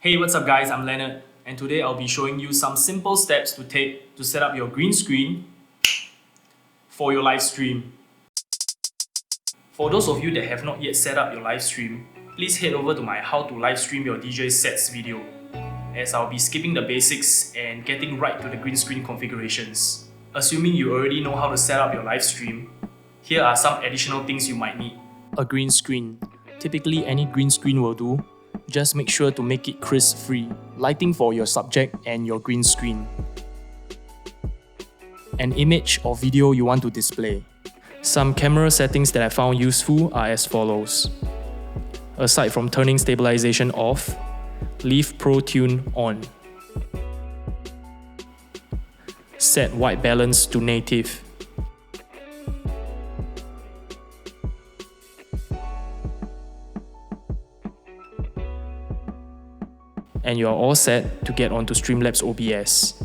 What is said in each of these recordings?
Hey, what's up guys, I'm LeNERD, and today I'll be showing you some simple steps to take to set up your green screen for your live stream. For those of you that have not yet set up your live stream, please head over to my How to Live Stream Your DJ Sets video, as I'll be skipping the basics and getting right to the green screen configurations. Assuming you already know how to set up your live stream, here are some additional things you might need. A green screen. Typically any green screen will do. Just make sure to make it crisp-free. Lighting for your subject and your green screen. An image or video you want to display. Some camera settings that I found useful are as follows. Aside from turning stabilization off, leave Pro Tune on. Set white balance to native. And you're all set to get onto Streamlabs OBS.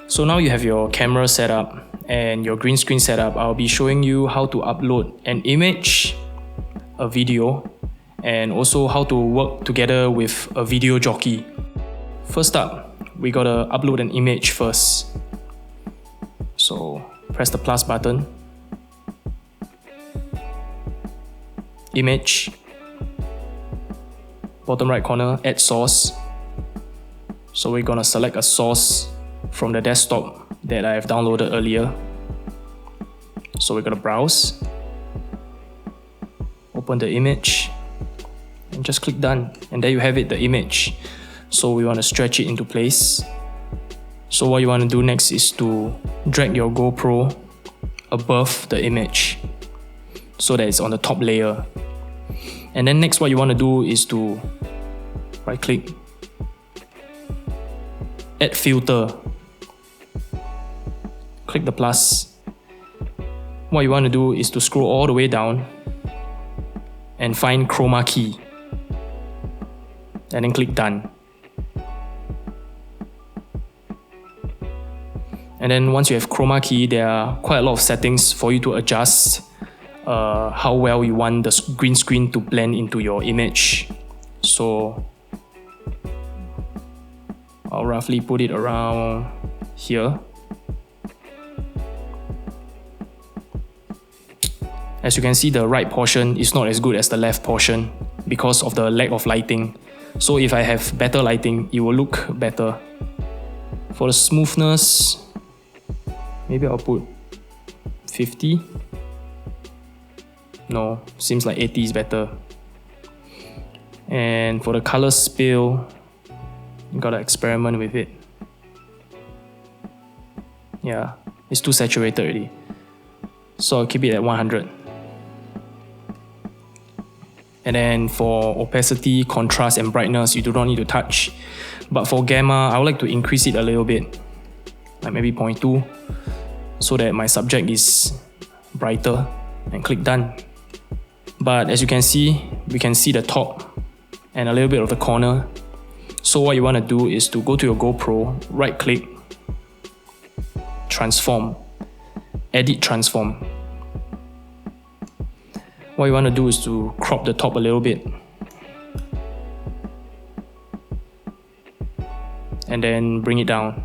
So now you have your camera set up and your green screen set up. I'll be showing you how to upload an image, a video, and also how to work together with a video jockey. First up, we gotta upload an image first. So press the plus button, image, bottom right corner, add source. So we're gonna select a source from the desktop that I have downloaded earlier. So we're gonna browse, open the image, and just click done. And there you have it, the image. So we want to stretch it into place. So what you want to do next is to drag your GoPro above the image so that it's on the top layer. And then next what you want to do is to right click, add filter, click the plus. What you want to do is to scroll all the way down and find chroma key, and then click done. And then once you have chroma key, there are quite a lot of settings for you to adjust how well you want the green screen to blend into your image. So I'll roughly put it around here. As you can see, the right portion is not as good as the left portion because of the lack of lighting. So if I have better lighting, it will look better. For the smoothness, maybe I'll put 50. No, seems like 80 is better. And for the color spill, you gotta experiment with it. Yeah, it's too saturated already. So I'll keep it at 100. And then for opacity, contrast, and brightness, you do not need to touch. But for gamma, I would like to increase it a little bit, like maybe 0.2, so that my subject is brighter, and click done. But as you can see, we can see the top and a little bit of the corner. So what you want to do is to go to your GoPro, right click, transform, edit transform. What you want to do is to crop the top a little bit. And then bring it down.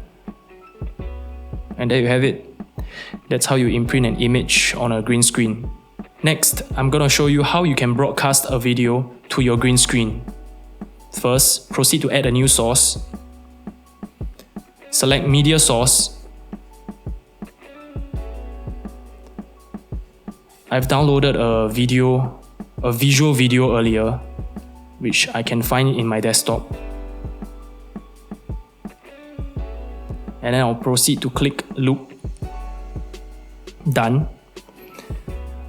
And there you have it. That's how you imprint an image on a green screen. Next, I'm gonna show you how you can broadcast a video to your green screen. First, proceed to add a new source. Select media source. I've downloaded a visual video earlier, which I can find in my desktop. And then I'll proceed to click loop. Done.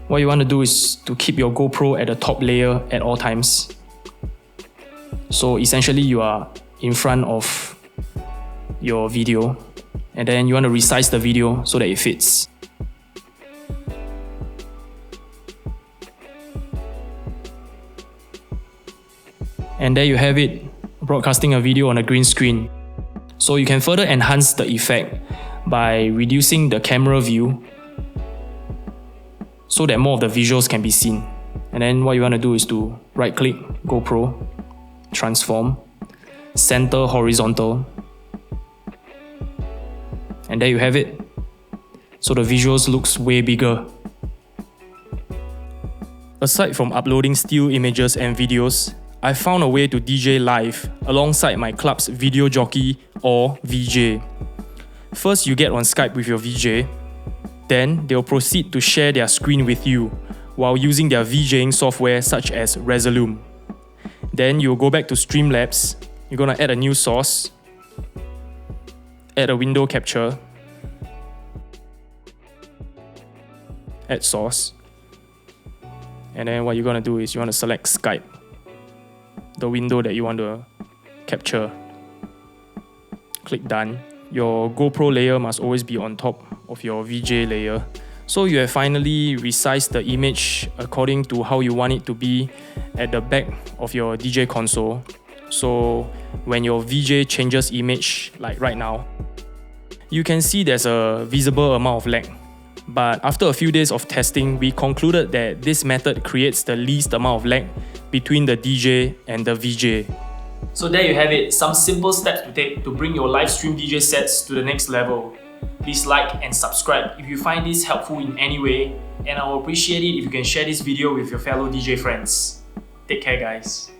What you want to do is to keep your GoPro at the top layer at all times. So essentially you are in front of your video, and then you want to resize the video so that it fits. And there you have it, broadcasting a video on a green screen. So you can further enhance the effect by reducing the camera view so that more of the visuals can be seen. And then what you want to do is to right click GoPro, transform, center horizontal. And there you have it. So the visuals looks way bigger. Aside from uploading still images and videos, I found a way to DJ live alongside my club's video jockey or VJ. First, you get on Skype with your VJ, then they'll proceed to share their screen with you while using their DJing software such as Resolume. Then you'll go back to Streamlabs, you're gonna add a new source, add a window capture, add source, and then what you're gonna do is you wanna select Skype, the window that you want to capture. Click done. Your GoPro layer must always be on top of your VJ layer. So you have finally resized the image according to how you want it to be at the back of your DJ console. So when your VJ changes image, like right now, you can see there's a visible amount of lag. But after a few days of testing, we concluded that this method creates the least amount of lag between the DJ and the VJ. So there you have it, some simple steps to take to bring your live stream DJ sets to the next level. Please like and subscribe if you find this helpful in any way, and I will appreciate it if you can share this video with your fellow DJ friends. Take care, guys.